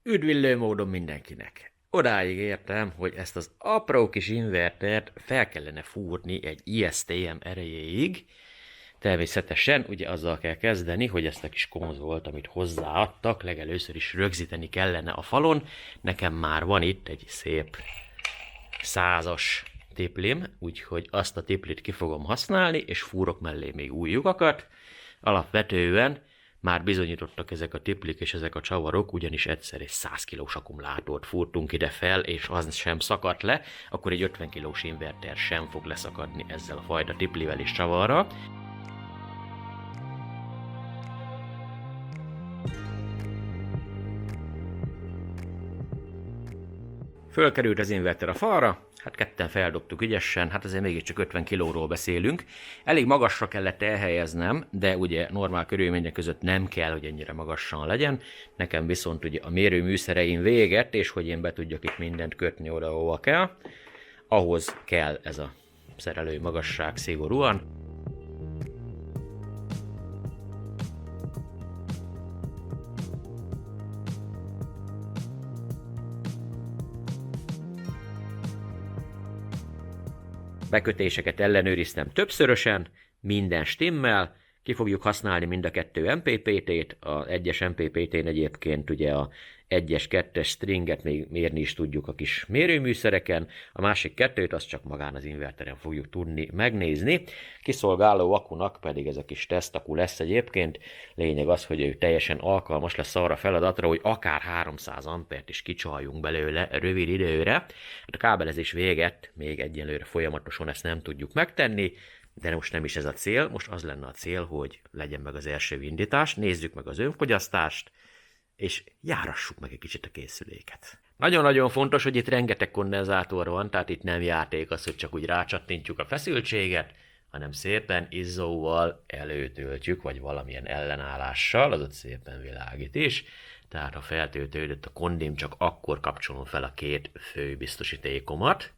Üdvillő módon mindenkinek. Odáig értem, hogy ezt az apró kis invertert fel kellene fúrni egy ISTM erejéig. Természetesen ugye azzal kell kezdeni, hogy ezt a kis konzolt, amit hozzáadtak, legelőször is rögzíteni kellene a falon. Nekem már van itt egy szép 100-as tiplim, úgyhogy azt a tiplit ki fogom használni, és fúrok mellé még új lyukakat. Alapvetően már bizonyítottak ezek a tiplik és ezek a csavarok, ugyanis egyszer egy 100 kilós akkumulátort fúrtunk ide fel, és az sem szakadt le, akkor egy 50 kilós inverter sem fog leszakadni ezzel a fajta tiplivel és csavarral. Fölkerült az inverter a falra, hát ketten feldobtuk ügyesen, hát azért mégiscsak 50 kilóról beszélünk. Elég magasra kellett elhelyeznem, de ugye normál körülmények között nem kell, hogy ennyire magasan legyen. Nekem viszont ugye a mérőműszereim véget, és hogy én be tudjak itt mindent kötni oda, ahova kell, ahhoz kell ez a szerelői magasság szigorúan. Bekötéseket ellenőriztem többszörösen, minden stimmel, ki fogjuk használni mind a kettő MPPT-t, az egyes MPPT-n egyébként ugye a 1-es, 2-es stringet még mérni is tudjuk a kis mérőműszereken, a másik kettőt azt csak magán az inverteren fogjuk tudni megnézni. Kiszolgáló akunak pedig ez a kis tesztakku lesz egyébként, lényeg az, hogy ő teljesen alkalmas lesz arra a feladatra, hogy akár 300 ampert is kicsaljunk belőle rövid időre. A kábelezés véget még egyelőre folyamatosan ezt nem tudjuk megtenni, de most nem is ez a cél, most az lenne a cél, hogy legyen meg az első indítás, nézzük meg az önfogyasztást, és járassuk meg egy kicsit a készüléket. Nagyon-nagyon fontos, hogy itt rengeteg kondenzátor van, tehát itt nem játék az, hogy csak úgy rácsattintjuk a feszültséget, hanem szépen izzóval előtöltjük, vagy valamilyen ellenállással, az ott szépen világít is. Tehát ha feltöltődött a kondim, csak akkor kapcsolom fel a két fő biztosítékomat.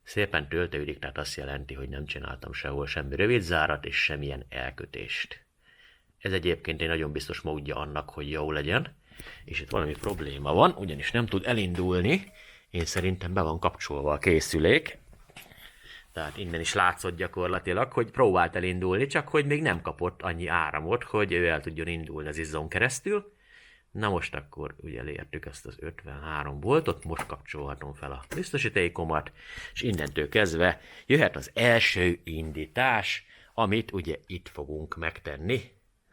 Szépen töltődik, tehát azt jelenti, hogy nem csináltam sehol semmi rövidzárat és semmilyen elkötést. Ez egyébként egy nagyon biztos módja annak, hogy jó legyen, és itt valami probléma van, ugyanis nem tud elindulni, én szerintem be van kapcsolva a készülék, tehát innen is látszott gyakorlatilag, hogy próbált elindulni, csak hogy még nem kapott annyi áramot, hogy ő el tudjon indulni az izzón keresztül. Na most akkor ugye elértük ezt az 53 voltot, most kapcsolhatom fel a biztosítékomat, és innentől kezdve jöhet az első indítás, amit ugye itt fogunk megtenni,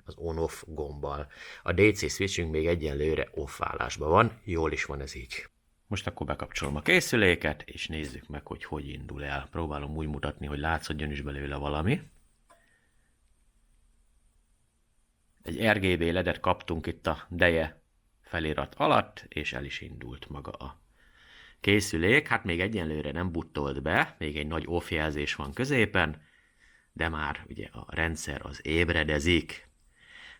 az on-off gombbal. A DC switchünk még egyenlőre off állásban van, jól is van ez így. Most akkor bekapcsolom a készüléket, és nézzük meg, hogy hogy indul el. Próbálom úgy mutatni, hogy látszódjon is belőle valami. Egy RGB ledet kaptunk itt a deje felirat alatt, és el is indult maga a készülék. Hát még egyenlőre nem buttolt be, még egy nagy off jelzés van középen, de már ugye a rendszer az ébredezik.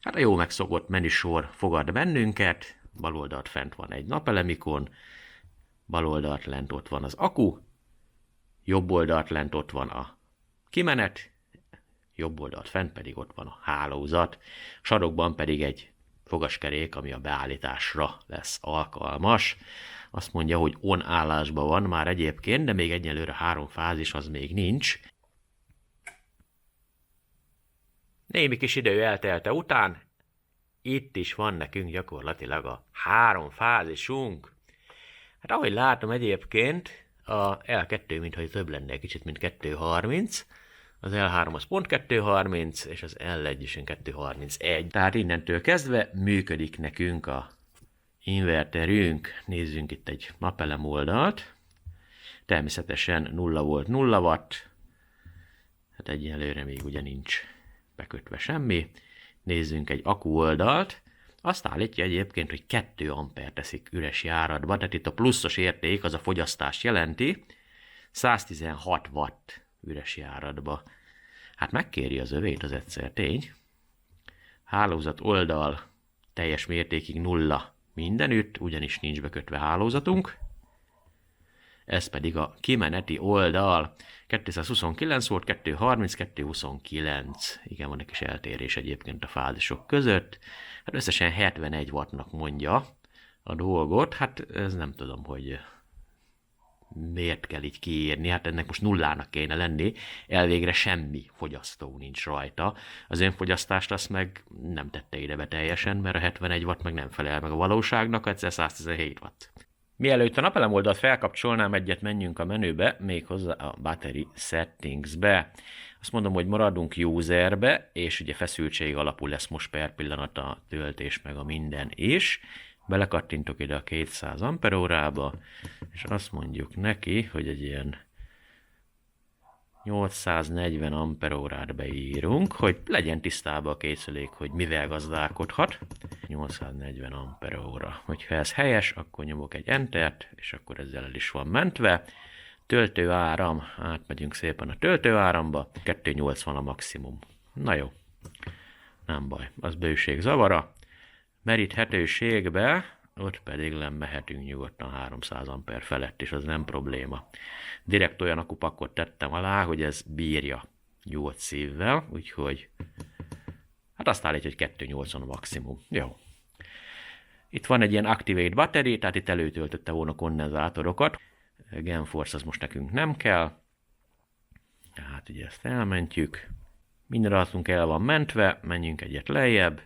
Hát a jó megszokott menüsor fogad bennünket, bal oldalt fent van egy napelemikon, bal oldalt lent ott van az akku, jobb oldalt lent ott van a kimenet, jobb oldalt fent pedig ott van a hálózat, sarokban pedig egy fogaskerék, ami a beállításra lesz alkalmas. Azt mondja, hogy on állásban van már egyébként, de még egyelőre 3 fázis az még nincs. Némi kis idő eltelte után, itt is van nekünk gyakorlatilag a 3 fázisunk. Hát ahogy látom egyébként, a L2 mintha több lenne egy kicsit, mint 2.30, az L3 az pont 2.30, és az L1 is 2.31. Tehát innentől kezdve működik nekünk a inverterünk. Nézzünk itt egy napelem oldalt. Természetesen 0 volt 0 watt. Hát egyelőre még ugye nincs bekötve semmi. Nézzünk egy akku oldalt. Azt állítja egyébként, hogy 2 ampere teszik üres járatba, tehát itt a pluszos érték az a fogyasztást jelenti. 116 watt üres járatba. Hát megkéri az övét, az egyszer tény. Hálózat oldal teljes mértékig 0 mindenütt, ugyanis nincs bekötve hálózatunk. Ez pedig a kimeneti oldal. 229 volt, 230, 229. Igen, van egy kis eltérés egyébként a fázisok között. Hát összesen 71 wattnak mondja a dolgot. Hát ez nem tudom, hogy miért kell így kiírni, hát ennek most nullának kéne lenni, elvégre semmi fogyasztó nincs rajta. Az önfogyasztást azt meg nem tette ide be teljesen, mert a 71 watt meg nem felel meg a valóságnak, egyszer 117 watt. Mielőtt a napelem oldalt felkapcsolnám, egyet menjünk a menübe, méghozzá a Battery Settingsbe. Azt mondom, hogy maradunk userbe, és ugye feszültség alapú lesz most per pillanat a töltés meg a minden is. Belekattintok ide a 200 amperórába, és azt mondjuk neki, hogy egy ilyen 840 amperórát beírunk, hogy legyen tisztában a készülék, hogy mivel gazdálkodhat. 840 amperóra. Hogyha ez helyes, akkor nyomok egy Entert, és akkor ezzel el is van mentve. Töltőáram, átmegyünk szépen a töltőáramba, 280 a maximum. Na jó, nem baj, az bőség zavara. Meríthetőségbe, ott pedig lemehetünk nyugodtan 300 amper felett, és az nem probléma. Direkt olyan akupakot tettem alá, hogy ez bírja nyugodt szívvel, úgyhogy hát azt állítja, hogy 280 a maximum. Jó. Itt van egy ilyen Activate Battery, tehát itt előtöltötte volna kondenzátorokat. GenForce az most nekünk nem kell. Tehát ugye ezt elmentjük. Minden adatunk el van mentve, menjünk egyet lejjebb.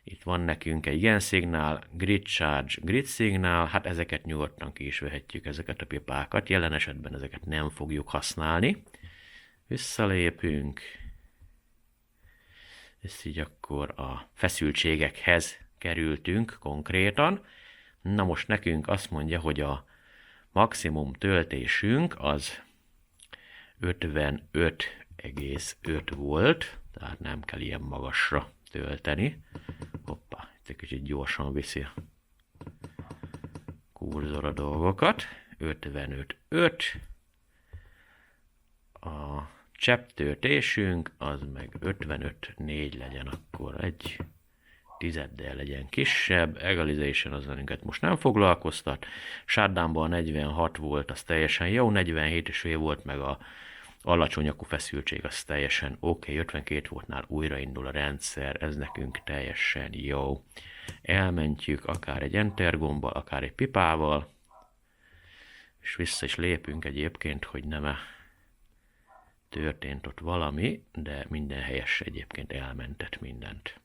Itt van nekünk egy GenSignal, Grid Charge, Grid Signal, hát ezeket nyugodtan ki is vehetjük, ezeket a pipákat. Jelen esetben ezeket nem fogjuk használni. Visszalépünk. És így akkor a feszültségekhez kerültünk konkrétan. Na most nekünk azt mondja, hogy a maximum töltésünk az 55,5 volt, tehát nem kell ilyen magasra tölteni. Hoppá, itt egy kicsit gyorsan viszi a kurzor a dolgokat. 55,5. A csepptöltésünk az meg 55,4 legyen, akkor egy tizeddel legyen kisebb. Egalization az velünket most nem foglalkoztat. Shutdownban 46 volt, az teljesen jó, 47,5 volt meg a alacsony akku feszültség, az teljesen oké, 52 voltnál újraindul a rendszer, ez nekünk teljesen jó. Elmentjük akár egy Enter gombbal, akár egy pipával, és vissza is lépünk egyébként, hogy nem történt ott valami, de minden helyes egyébként elmentett mindent.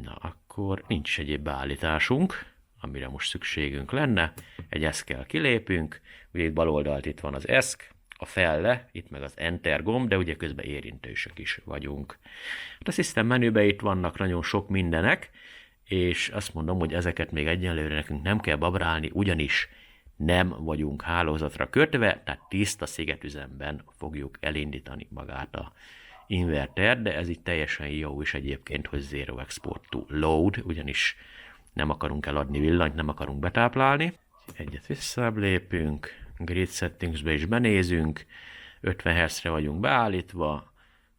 Na, akkor nincs egyéb beállításunk, amire most szükségünk lenne. Egy eszkkel kilépünk, ugye itt bal oldalt itt van az eszk, a felle, itt meg az Enter gomb, de ugye közben érintősök is vagyunk. Hát a System menüben itt vannak nagyon sok mindenek, és azt mondom, hogy ezeket még egyelőre nekünk nem kell babrálni, ugyanis nem vagyunk hálózatra kötve, tehát tiszta szigetüzemben fogjuk elindítani magát a inverter, de ez itt teljesen jó is egyébként, hogy Zero Export to Load, ugyanis nem akarunk eladni villanyt, nem akarunk betáplálni. Egyet visszább lépünk, Grid Settingsbe is benézünk, 50 Hz-re vagyunk beállítva,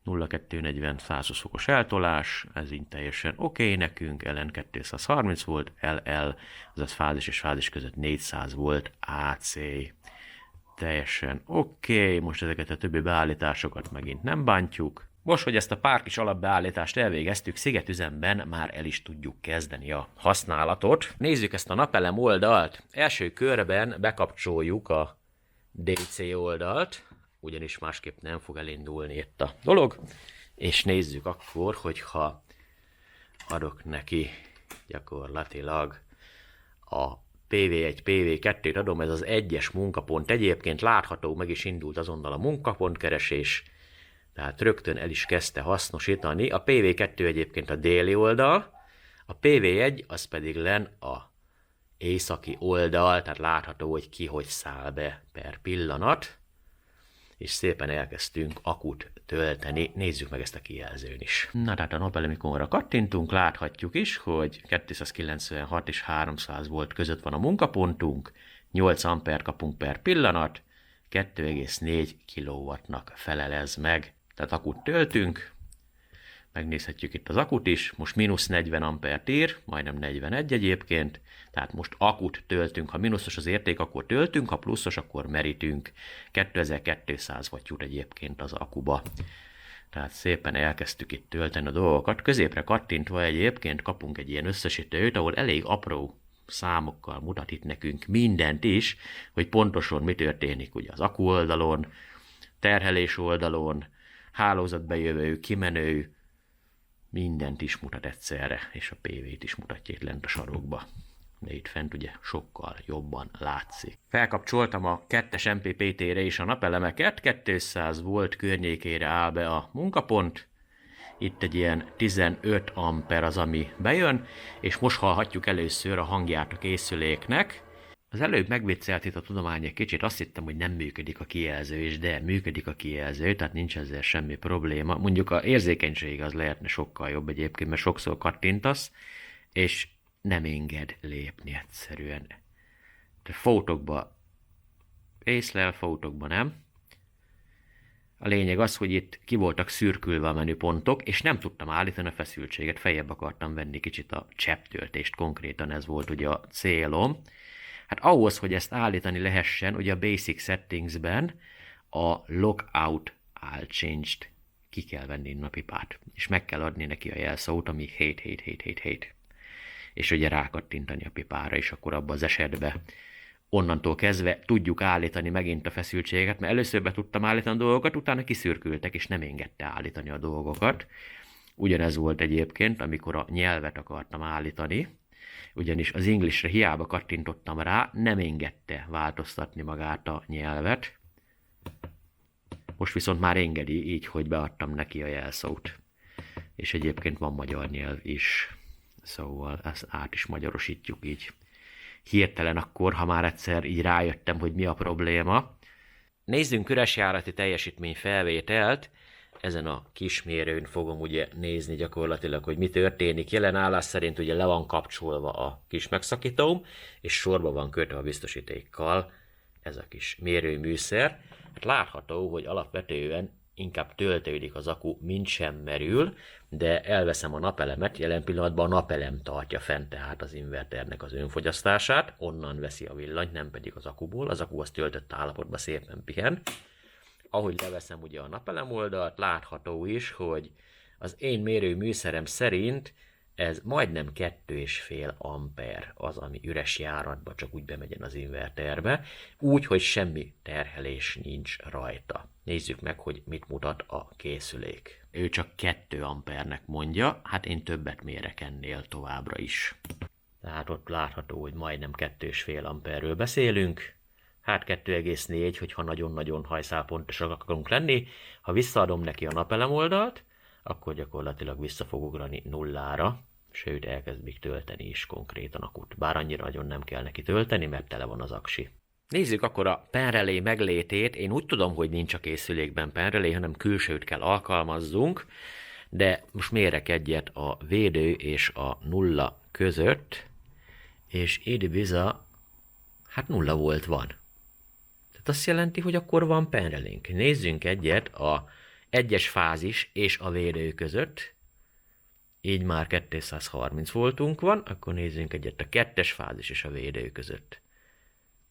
0,240 120 fokos eltolás, ez így teljesen oké nekünk, LN 230 volt, LL, azaz fázis és fázis között 400 volt, AC. Teljesen oké, most ezeket a többi beállításokat megint nem bántjuk. Most, hogy ezt a pár kis alapbeállítást elvégeztük, szigetüzemben már el is tudjuk kezdeni a használatot. Nézzük ezt a napelem oldalt. Első körben bekapcsoljuk a DC oldalt, ugyanis másképp nem fog elindulni itt a dolog. És nézzük akkor, hogyha adok neki gyakorlatilag a PV1, PV2-t adom, ez az egyes munkapont. Egyébként látható, meg is indult azonnal a munkapontkeresés, tehát rögtön el is kezdte hasznosítani. A PV2 egyébként a déli oldal, a PV1 az pedig len a északi oldal, tehát látható, hogy ki hogy száll be per pillanat, és szépen elkezdtünk akut tölteni. Nézzük meg ezt a kijelzőn is. Na, tehát a napelemikonra kattintunk, láthatjuk is, hogy 296 és 300 volt között van a munkapontunk, 8 amper kapunk per pillanat, 2,4 kW-nak felel ez meg. Tehát akut töltünk, megnézhetjük itt az akut is, most mínusz 40 ampert ír, majdnem 41 egyébként, tehát most akut töltünk, ha mínuszos az érték, akkor töltünk, ha pluszos, akkor merítünk. 2200 watt jut egyébként az akuba. Tehát szépen elkezdtük itt tölteni a dolgokat. Középre kattintva egyébként kapunk egy ilyen összesítőt, ahol elég apró számokkal mutat itt nekünk mindent is, hogy pontosan mi történik ugye az akku oldalon, terhelés oldalon, hálózatbejövő, kimenő, mindent is mutat egyszerre, és a PV-t is mutatja itt lent a sarokba. De itt fent ugye sokkal jobban látszik. Felkapcsoltam a 2-es MPPT-re is a napelemeket, 200 volt környékére áll be a munkapont. Itt egy ilyen 15 amper az, ami bejön, és most hallhatjuk először a hangját a készüléknek. Az előbb megviccelt itt a tudomány egy kicsit, azt hittem, hogy nem működik a kijelző is, de működik a kijelző, tehát nincs ezzel semmi probléma. Mondjuk a érzékenység az lehetne sokkal jobb egyébként, mert sokszor kattintasz, és nem enged lépni egyszerűen. De fótokba észlel, fótokba nem. A lényeg az, hogy itt ki voltak szürkülve a menüpontok, és nem tudtam állítani a feszültséget, feljebb akartam venni kicsit a csepptöltést, konkrétan ez volt ugye a célom. Hát ahhoz, hogy ezt állítani lehessen, ugye a Basic Settingsben a Lockout All Changed ki kell venni innen a pipát, és meg kell adni neki a jelszót, ami 7. És ugye rákattintani a pipára, és akkor abban az esetben onnantól kezdve tudjuk állítani megint a feszültséget, mert először be tudtam állítani a dolgokat, utána kiszürkültek, és nem engedte állítani a dolgokat. Ugyanez volt egyébként, amikor a nyelvet akartam állítani, ugyanis az Englishre hiába kattintottam rá, nem engedte változtatni magát a nyelvet. Most viszont már engedi, így, hogy beadtam neki a jelszót. És egyébként van magyar nyelv is. Szóval ezt át is magyarosítjuk így hirtelen akkor, ha már egyszer így rájöttem, hogy mi a probléma. Nézzünk üresjárati teljesítmény felvételt. Ezen a kismérőn fogom ugye nézni gyakorlatilag, hogy mi történik. Jelen állás szerint ugye le van kapcsolva a kis megszakítóm, és sorba van kötve a biztosítékkal ez a kis mérőműszer. Hát látható, hogy alapvetően inkább töltődik az akku, mint sem merül, de elveszem a napelemet, jelen pillanatban a napelem tartja fent tehát az inverternek az önfogyasztását, onnan veszi a villanyt, nem pedig az akuból, az akku az töltött állapotban szépen pihen. Ahogy leveszem ugye a napelem oldalt, látható is, hogy az én mérőműszerem szerint ez majdnem 2,5 amper az, ami üres járatba csak úgy bemegyen az inverterbe, úgy, hogy semmi terhelés nincs rajta. Nézzük meg, hogy mit mutat a készülék. Ő csak 2 ampernek mondja, hát én többet mérek ennél továbbra is. Tehát ott látható, hogy majdnem 2,5 amperről beszélünk. Hát 2,4, hogyha nagyon-nagyon hajszálpontosak akarunk lenni. Ha visszaadom neki a napelem oldalt, akkor gyakorlatilag vissza fog ugrani nullára, sőt elkezd még tölteni is konkrétan akut. Bár annyira nagyon nem kell neki tölteni, mert tele van az aksi. Nézzük akkor a penrelé meglétét. Én úgy tudom, hogy nincs a készülékben penrelé, hanem külsőt kell alkalmazzunk, de most mérek egyet a védő és a nulla között, és Ibiza, hát 0 volt van. Tehát azt jelenti, hogy akkor van penrelénk. Nézzünk egyet a 1-es fázis és a védő között. Így már 230 voltunk van, akkor nézzünk egyet a 2-es fázis és a védő között.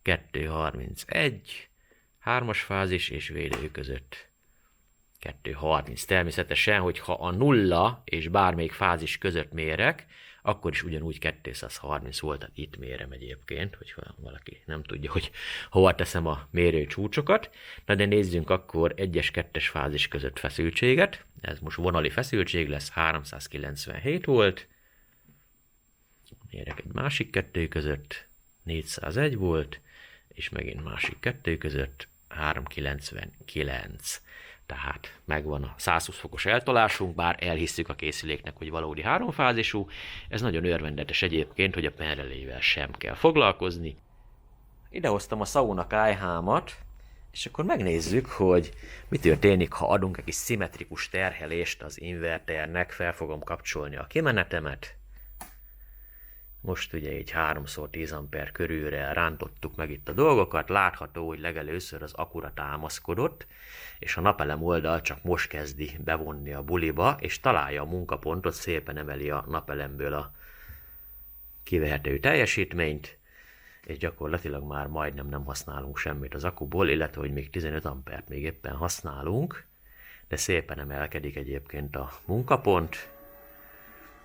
231, 3-as fázis és védő között. 230. Természetesen, hogyha a 0 és bármelyik fázis között mérek, akkor is ugyanúgy 230 volt, tehát itt mérem egyébként, hogyha valaki nem tudja, hogy hova teszem a mérő csúcsokat. Na de nézzünk akkor 1-es, 2-es fázis között feszültséget. Ez most vonali feszültség lesz, 397 volt. Mérek egy másik 2 között, 401 volt, és megint másik 2 között, 399. Tehát megvan a 120 fokos eltolásunk, bár elhisszük a készüléknek, hogy valódi 3-fázisú. Ez nagyon örvendetes egyébként, hogy a penrelével sem kell foglalkozni. Idehoztam a Sauna KH-mat, és akkor megnézzük, hogy mi történik, ha adunk egy kis szimmetrikus terhelést az inverternek. Fel fogom kapcsolni a kimenetemet. Most ugye így 3x10 amper körülre rántottuk meg itt a dolgokat, látható, hogy legelőször az akkura támaszkodott, és a napelem oldal csak most kezdi bevonni a buliba, és találja a munkapontot, szépen emeli a napelemből a kivehető teljesítményt, és gyakorlatilag már majdnem nem használunk semmit az akkuból, illetve hogy még 15 ampert még éppen használunk. de szépen emelkedik egyébként a munkapont.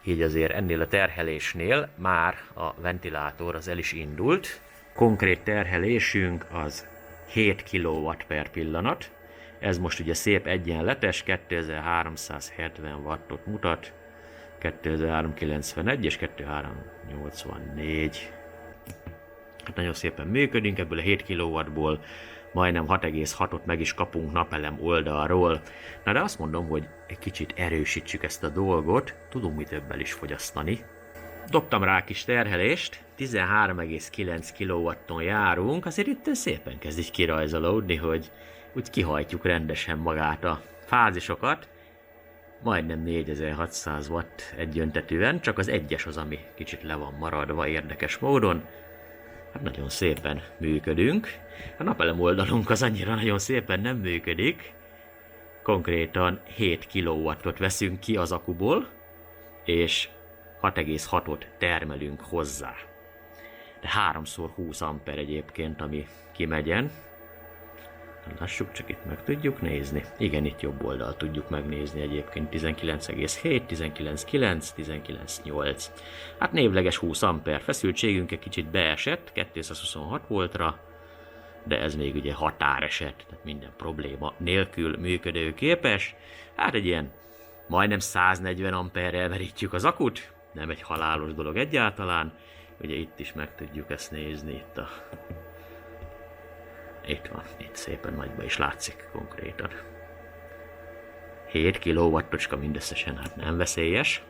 Így azért ennél a terhelésnél már a ventilátor az el is indult. Konkrét terhelésünk az 7 kW per pillanat. Ez most ugye szép egyenletes, 2370 wattot mutat, 2391 és 2384. Hát nagyon szépen működünk, ebből a 7 kW-ból majdnem 6,6-ot meg is kapunk napelem oldalról. Na de azt mondom, hogy egy kicsit erősítsük ezt a dolgot, tudunk mi többel is fogyasztani. Dobtam rá kis terhelést, 13,9 kW-on járunk, azért itt szépen kezd így kirajzolódni, hogy úgy kihajtjuk rendesen magát a fázisokat. Majdnem 4600 watt egyöntetűen, csak az egyes az, ami kicsit le van maradva érdekes módon. Hát nagyon szépen működünk. A napelem oldalunk az annyira nagyon szépen nem működik. Konkrétan 7 kW-ot veszünk ki az akuból, és 6,6-ot termelünk hozzá. De 3x20 amper egyébként, ami kimegyen. Lássuk, csak itt meg tudjuk nézni. Igen, itt jobb oldal tudjuk megnézni egyébként. 19,7, 19,9, 19,8. Hát névleges 20 amper. Feszültségünk egy kicsit beesett 226 voltra, de ez még ugye határeset, tehát minden probléma nélkül működőképes. Hát egy ilyen majdnem 140 amperrel verítjük az akut, nem egy halálos dolog egyáltalán. Ugye itt is meg tudjuk ezt nézni, itt van, itt szépen nagyba is látszik konkrétan. 7 kW-ocska mindösszesen, hát nem veszélyes.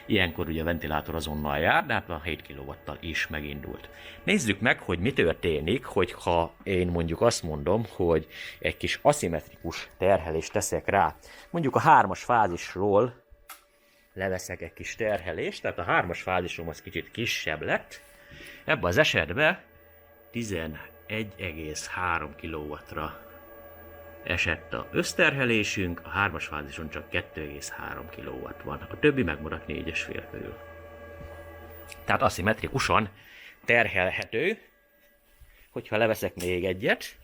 Ilyenkor ugye a ventilátor azonnal jár, de hát a 7 kW-tal is megindult. Nézzük meg, hogy mi történik, hogyha én mondjuk azt mondom, hogy egy kis aszimmetrikus terhelést teszek rá. Mondjuk a 3-as fázisról leveszek egy kis terhelést, tehát a 3-as fázisom az kicsit kisebb lett. Ebben az esetben 11,3 kW-ra esett a összterhelésünk, a 3-as fázison csak 2,3 kW van, a többi megmaradt 4,5 körül. Tehát aszimmetrikusan terhelhető, hogyha leveszek még egyet,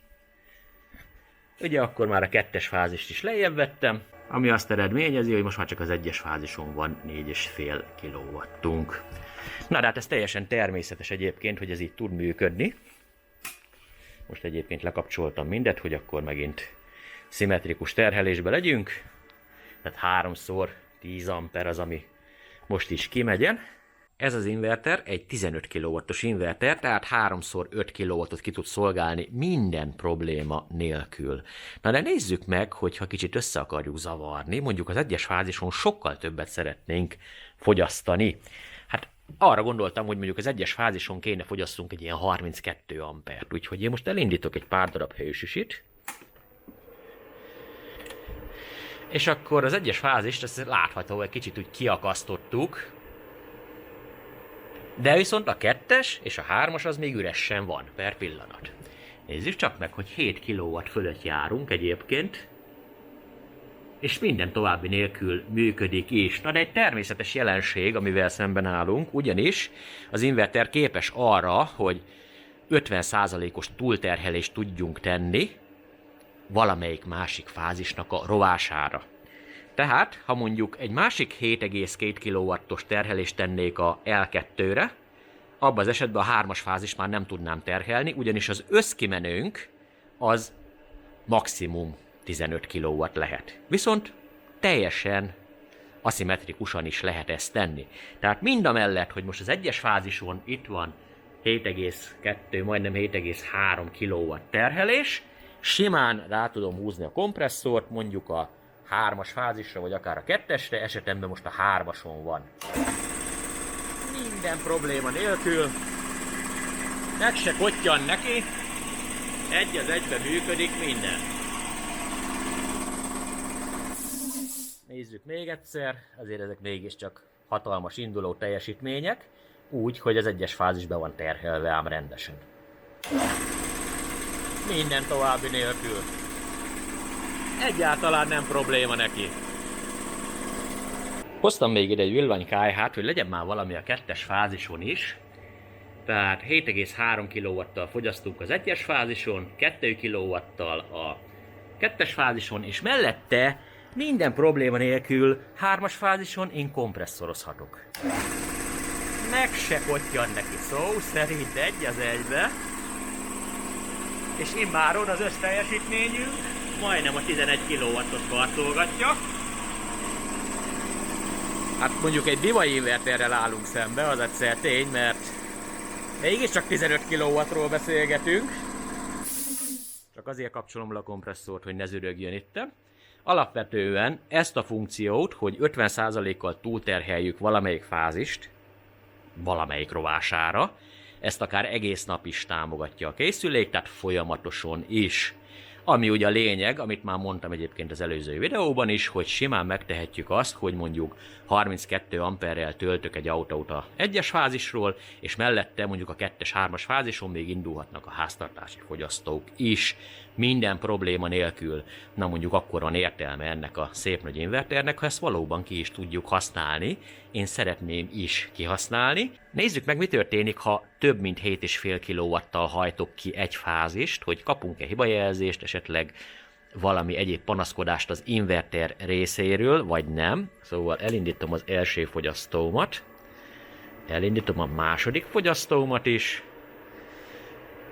ugye akkor már a 2-es fázist is lejjebb vettem, ami azt eredményezi, hogy most már csak az 1-es fázison van 4,5 kW-unk. Na de hát ez teljesen természetes egyébként, hogy ez így tud működni. Most egyébként lekapcsoltam mindet, hogy akkor megint szimmetrikus terhelésbe legyünk. Tehát 3x10 amper az, ami most is kimegyen. Ez az inverter egy 15 kW-os inverter, tehát 3x5 kW-ot ki tud szolgálni minden probléma nélkül. Na de nézzük meg, hogyha kicsit össze akarjuk zavarni, mondjuk az 1-es fázison sokkal többet szeretnénk fogyasztani. Hát arra gondoltam, hogy mondjuk az 1-es fázison kéne fogyasszunk egy ilyen 32 ampert, úgyhogy én most elindítok egy pár darab hősüsit. És akkor az 1-es fázist, ezt látható, egy kicsit úgy kiakasztottuk, de viszont a 2-es és a 3-as az még üresen van per pillanat. Nézzük csak meg, hogy 7 kW fölött járunk egyébként, és minden további nélkül működik is. Na de egy természetes jelenség, amivel szemben állunk, ugyanis az inverter képes arra, hogy 50%-os túlterhelést tudjunk tenni valamelyik másik fázisnak a rovására. Tehát, ha mondjuk egy másik 7,2 kW-os terhelést tennék a L2-re, abban az esetben a 3-as fázis már nem tudnám terhelni, ugyanis az összkimenőnk az maximum 15 kW lehet. Viszont teljesen aszimmetrikusan is lehet ezt tenni. Tehát mindamellett, hogy most az 1-es fázison itt van 7,2, majdnem 7,3 kW terhelés, simán rá tudom húzni a kompresszort, mondjuk a 3-as fázisra, vagy akár a 2-esre, esetemben most a 3-ason van. Minden probléma nélkül, meg se kottyan neki, egy az egyben működik minden. Nézzük még egyszer, azért ezek mégiscsak hatalmas induló teljesítmények, úgy, hogy az 1-es fázis be van terhelve ám rendesen. Minden további nélkül. Egyáltalán nem probléma neki. Hoztam még ide egy villanykályhát, hogy legyen már valami a 2-es fázison is. Tehát 7,3 kW-tal fogyasztunk az 1-es fázison, 2 kW-tal a 2-es fázison, és mellette minden probléma nélkül 3-as fázison én kompresszorozhatok. Meg se kottyan neki szó szerint 1:1, és immáron az összteljesítményünk majdnem a 11 kW-ot karcolgatja. Hát mondjuk egy Biwai inverterrel állunk szembe, az egyszer tény, mert mégiscsak 15 kW-ról beszélgetünk. Csak azért kapcsolom le a kompresszort, hogy ne zürögjön itt. Alapvetően ezt a funkciót, hogy 50%-kal túlterheljük valamelyik fázist, valamelyik rovására, ezt akár egész nap is támogatja a készülék, tehát folyamatosan is. Ami ugye a lényeg, amit már mondtam egyébként az előző videóban is, hogy simán megtehetjük azt, hogy mondjuk 32 amperrel töltök egy autót a 1-es fázisról, és mellette mondjuk a 2-es, 3-as fázison még indulhatnak a háztartási fogyasztók is, minden probléma nélkül. Na mondjuk akkor van értelme ennek a szép nagy inverternek, ha ezt valóban ki is tudjuk használni. Én szeretném is kihasználni. Nézzük meg, mi történik, ha több mint 7,5 kW-tal hajtok ki egy fázist, hogy kapunk-e hibajelzést, esetleg valami egyéb panaszkodást az inverter részéről, vagy nem. Szóval elindítom az első fogyasztómat, elindítom a második fogyasztómat is,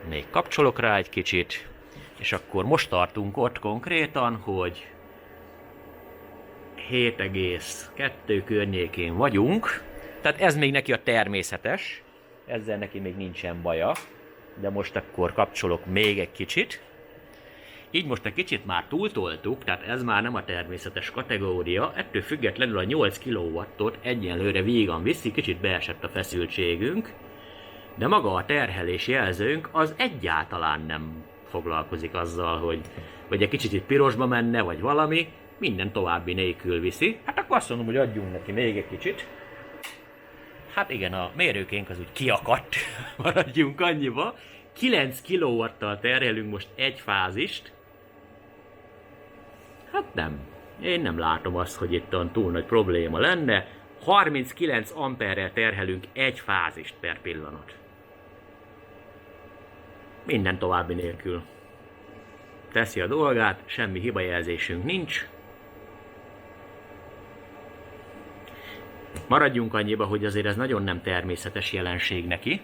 még kapcsolok rá egy kicsit, és akkor most tartunk ott konkrétan, hogy 7,2 környékén vagyunk, tehát ez még neki a természetes, ezzel neki még nincsen baja, de most akkor kapcsolok még egy kicsit. Így most egy kicsit már túltoltuk, tehát ez már nem a természetes kategória, ettől függetlenül a 8 kW-ot egyenlőre vígan viszi, kicsit beesett a feszültségünk, de maga a terhelés jelzőnk az egyáltalán nem foglalkozik azzal, hogy egy kicsit itt pirosba menne, vagy valami, minden további nélkül viszi. Hát akkor azt mondom, hogy adjunk neki még egy kicsit. Hát igen, a mérőkénk az úgy kiakadt, maradjunk annyiba. 9 kW-tal terhelünk most egy fázist. Hát nem. Én nem látom azt, hogy itt olyan túl nagy probléma lenne. 39 amperrel terhelünk egy fázist per pillanat. Minden további nélkül. Teszi a dolgát, semmi hibajelzésünk nincs. Maradjunk annyiba, hogy azért ez nagyon nem természetes jelenség neki.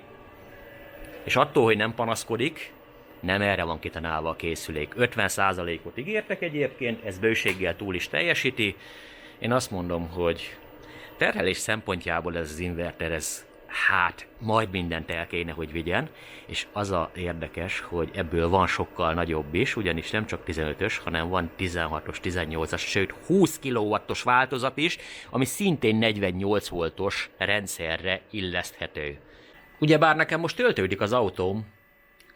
És attól, hogy nem panaszkodik, nem erre van kitanálva a készülék. 50%-ot ígértek egyébként, ez bőséggel túl is teljesíti. Én azt mondom, hogy terhelés szempontjából ez az inverter, ez hát majd mindent el kéne, hogy vigyen, és az a érdekes, hogy ebből van sokkal nagyobb is, ugyanis nem csak 15-ös, hanem van 16-os, 18-as, sőt 20 kW-os változat is, ami szintén 48 voltos rendszerre illeszthető. Ugyebár nekem most töltődik az autóm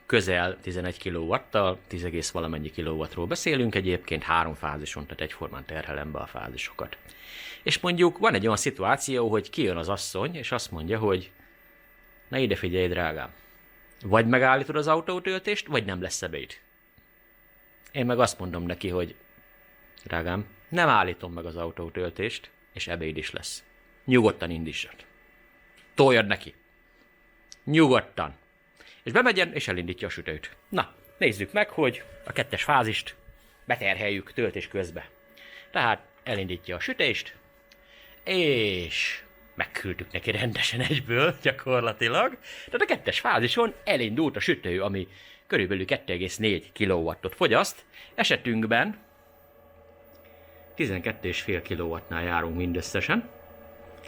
közel 11 kW-tal, 10, valamennyi kilowattról beszélünk egyébként, 3 fázison, tehát egyformán terhelem be a fázisokat. És mondjuk van egy olyan szituáció, hogy kijön az asszony, és azt mondja, hogy na ide figyelj, drágám, vagy megállítod az autótöltést, vagy nem lesz ebéd. Én meg azt mondom neki, hogy drágám, nem állítom meg az autótöltést, és ebéd is lesz. Nyugodtan indítsad. Toljad neki. Nyugodtan. És bemegyen, és elindítja a sütőt. Na, nézzük meg, hogy a 2-es fázist beterheljük töltés közbe. Tehát elindítja a sütést, és megküldtük neki rendesen egyből gyakorlatilag. Tehát a 2-es fázison elindult a sütő, ami körülbelül 2,4 kW-ot fogyaszt. Esetünkben 12,5 kW-nál járunk mindösszesen.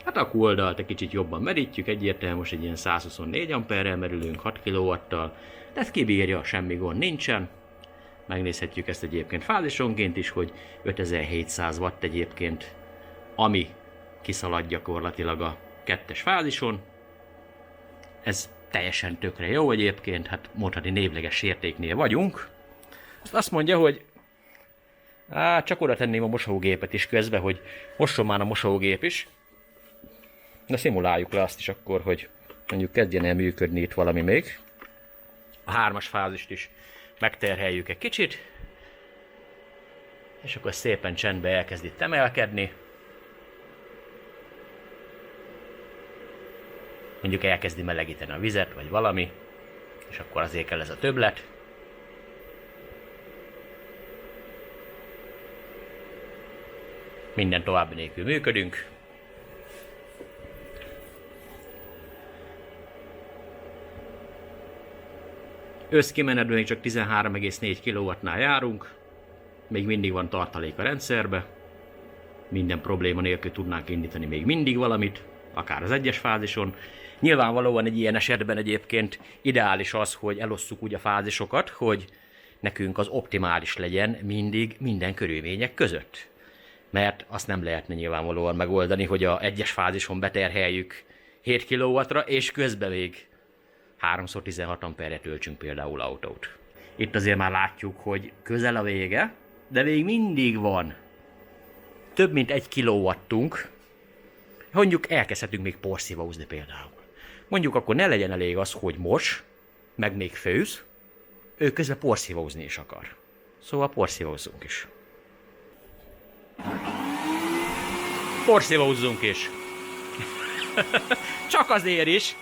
Hát a oldalt egy kicsit jobban merítjük, egyértelmű, most egy ilyen 124 amperrel merülünk 6 kW-tal, de ezt kibírja, semmi gond nincsen. Megnézhetjük ezt egyébként fázisonként is, hogy 5700 watt egyébként, ami kiszalad gyakorlatilag a 2-es fázison. Ez teljesen tökre jó egyébként, hát mondhatni névleges értéknél vagyunk. Azt mondja, hogy csak oda tenném a mosógépet is közbe, hogy mosson már a mosógép is. De szimuláljuk le azt is akkor, hogy mondjuk kezdjen el működni itt valami még. A 3-as fázist is megterheljük egy kicsit. És akkor szépen csendben elkezd itt emelkedni. Mondjuk elkezdi melegíteni a vizet, vagy valami. És akkor azért kell ez a többlet. Minden további nélkül működünk. Összkimenetben még csak 13,4 kW-nál járunk. Még mindig van tartalék a rendszerbe. Minden probléma nélkül tudnánk indítani még mindig valamit, akár az egyes fázison. Nyilvánvalóan egy ilyen esetben egyébként ideális az, hogy elosszuk úgy a fázisokat, hogy nekünk az optimális legyen mindig minden körülmények között. Mert azt nem lehetne nyilvánvalóan megoldani, hogy a egyes fázison beterheljük 7 kW-ra, és közben még 3x16 amperre töltsünk például autót. Itt azért már látjuk, hogy közel a vége, de még mindig van több mint 1 kilowattunk. Mondjuk elkezdhetünk még porszívózni például. Mondjuk akkor ne legyen elég az, hogy mos, meg még főz, ő közben porszívózni is akar. Szóval porszívózzunk is. Porszívózzunk is. Csak azért is,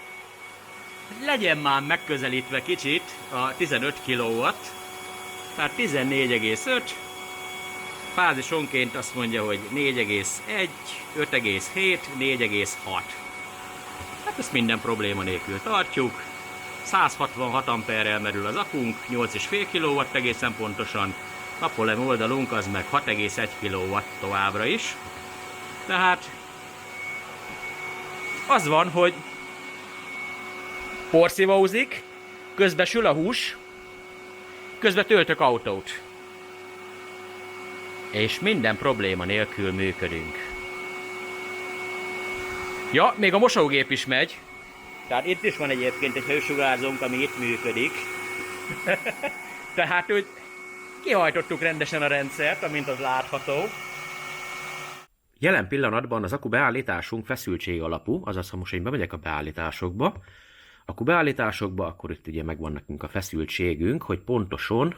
legyen már megközelítve kicsit a 15 kW, tehát 14,5, fázisonként azt mondja, hogy 4,1, 5,7, 4,6. Hát ezt minden probléma nélkül tartjuk. 166 amperrel merül az akunk, 8,5 kW egészen pontosan. Napolem oldalunk az meg 6,1 kW továbbra is. Tehát az van, hogy porszívózik, közben sül a hús, közben töltök autót. És minden probléma nélkül működünk. Ja, még a mosógép is megy. Tehát itt is van egyébként egy hősugárzónk, ami itt működik. Tehát úgy kihajtottuk rendesen a rendszert, amint az látható. Jelen pillanatban az akku beállításunk feszültség alapú, azaz ha most én bemegyek a beállításokba, akkor itt ugye megvan nekünk a feszültségünk, hogy pontosan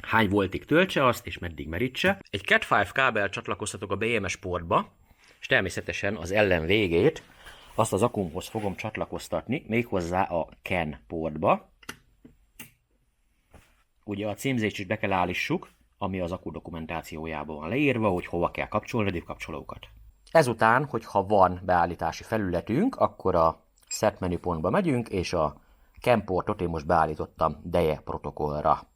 hány voltig töltse azt, és meddig merítse. Egy Cat5 kábel csatlakoztatok a BMS portba, és természetesen az ellen végét azt az akumhoz fogom csatlakoztatni, méghozzá a CAN portba. Ugye a címzést is be kell állítsuk, ami az akku dokumentációjában van leírva, hogy hova kell kapcsolni a div kapcsolókat. Ezután, hogyha van beállítási felületünk, akkor a Set menüpontba megyünk, és a CAN portot én most beállítottam DEE protokollra.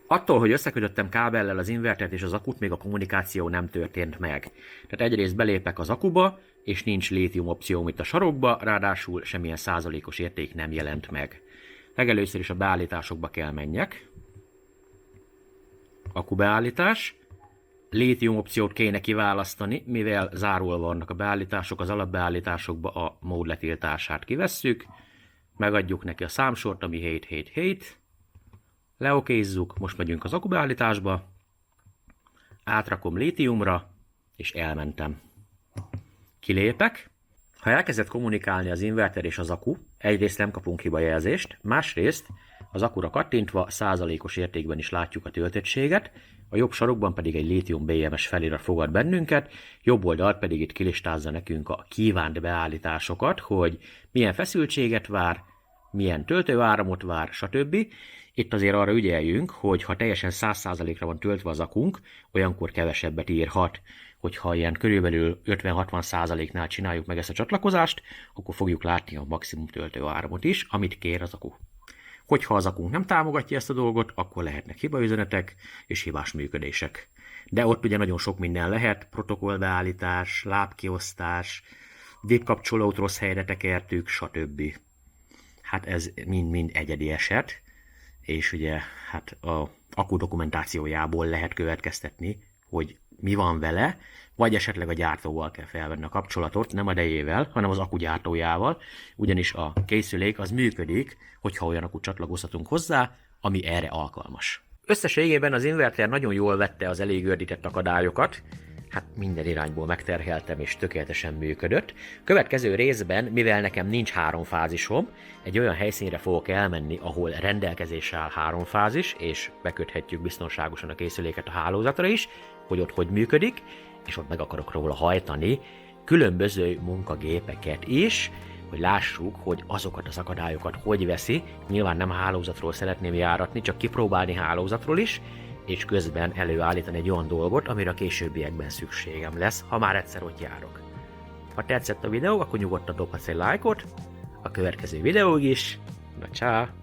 Attól, hogy összekötöttem kábellel az invertert és az akut, még a kommunikáció nem történt meg. Tehát egyrészt belépek az akuba, és nincs lítium opcióm itt a sarokba, ráadásul semmilyen százalékos érték nem jelent meg. Legelőször is a beállításokba kell menjek. Akubeállítás. Lítium opciót kéne kiválasztani, mivel zárulva vannak a beállítások, az alapbeállításokba a mód letiltását kivesszük. Megadjuk neki a számsort, ami 777. Leokézzuk, most megyünk az akubeállításba. Átrakom lítiumra, és elmentem. Kilépek. Ha elkezdett kommunikálni az inverter és az akku, egyrészt nem kapunk hibajelzést, másrészt az akkura kattintva százalékos értékben is látjuk a töltöttséget, a jobb sarokban pedig egy lítium BMS felirat fogad bennünket, jobb oldalt pedig itt kilistázza nekünk a kívánt beállításokat, hogy milyen feszültséget vár, milyen töltőáramot vár, stb. Itt azért arra ügyeljünk, hogy ha teljesen 100%-ra van töltve az akunk, olyankor kevesebbet írhat. Hogyha ilyen körülbelül 50-60%-nál csináljuk meg ezt a csatlakozást, akkor fogjuk látni a maximum töltőáramot is, amit kér az akku. Hogyha az akunk nem támogatja ezt a dolgot, akkor lehetnek hibaüzenetek és hibás működések. De ott ugye nagyon sok minden lehet, protokollbeállítás, lábkiosztás, div kapcsolót rossz helyre tekertük, stb. Hát ez mind-mind egyedi eset, és ugye hát a akku dokumentációjából lehet következtetni, hogy mi van vele, vagy esetleg a gyártóval kell felvenni a kapcsolatot, nem a DEE-vel, hanem az akkugyártójával, ugyanis a készülék az működik, hogyha olyan akut csatlakozhatunk hozzá, ami erre alkalmas. Összességében az inverter nagyon jól vette az elég gördített akadályokat, hát minden irányból megterheltem és tökéletesen működött. Következő részben, mivel nekem nincs 3 fázisom, egy olyan helyszínre fogok elmenni, ahol rendelkezésre áll 3 fázis, és beköthetjük biztonságosan a készüléket a hálózatra is, hogy ott hogy működik, és ott meg akarok róla hajtani különböző munkagépeket is, hogy lássuk, hogy azokat az akadályokat hogy veszi. Nyilván nem hálózatról szeretném járatni, csak kipróbálni hálózatról is, és közben előállítani egy olyan dolgot, amire a későbbiekben szükségem lesz, ha már egyszer ott járok. Ha tetszett a videó, akkor nyugodtan dobhatsz egy lájkot, a következő videóig is. Na csá!